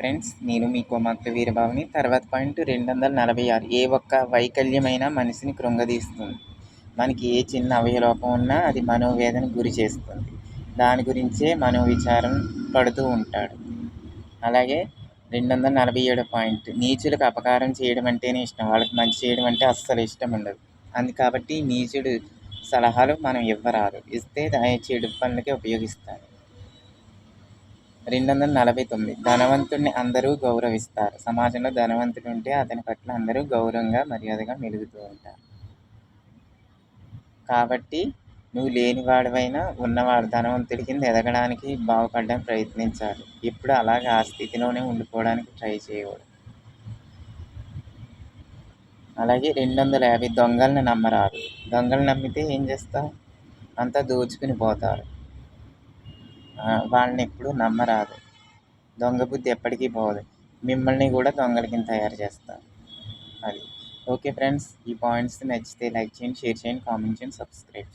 Friends, నేను మీ కోమాకుల వీరబాబుని. తర్వాత point 246. ఏ ఒక్క వైకల్యమైనా మనిషిని కృంగదీస్తుంది. మనకి ఏ చిన్న అవయలోపం ఉన్నా అది మనోవేదనకు గురి చేస్తుంది. దాని గురించే మనోవిచారం పడుతూ ఉంటాడు. అలాగే 247 పాయింట్, నీచులకు అపకారం చేయడం అంటేనే ఇష్టం, వాళ్ళకి మంచి చేయడం అంటే అస్సలు ఇష్టం ఉండదు. కాబట్టి నీచుడు సలహాలు మనం ఇవ్వరాదు, ఇస్తే చెడు పనులకే ఉపయోగిస్తారు. 249. ధనవంతుడిని అందరూ గౌరవిస్తారు. సమాజంలో ధనవంతుడు ఉంటే అతని పట్ల అందరూ గౌరవంగా మర్యాదగా మెలుగుతూ ఉంటారు. కాబట్టి నువ్వు లేనివాడివైనా ఉన్నవాడు ధనవంతుడి కింద ఎదగడానికి, బాగుపడడానికి ప్రయత్నించాలి. ఎప్పుడు అలాగే ఆ స్థితిలోనే ఉండిపోవడానికి ట్రై చేయకూడదు. అలాగే 250. దొంగలను నమ్మరాదు. దొంగలు నమ్మితే ఏం చేస్తావు? అంతా దోచుకుని పోతారు. వాళ్ళని ఎప్పుడు నమ్మరాదు. దొంగ బుద్ధి ఎప్పటికీ పోదు. మిమ్మల్ని కూడా దొంగల కింద తయారు చేస్తారు. అది ఓకే ఫ్రెండ్స్, ఈ పాయింట్స్ నచ్చితే లైక్ చేయండి, షేర్ చేయండి, కామెంట్ చేయండి, సబ్స్క్రైబ్ చేయండి.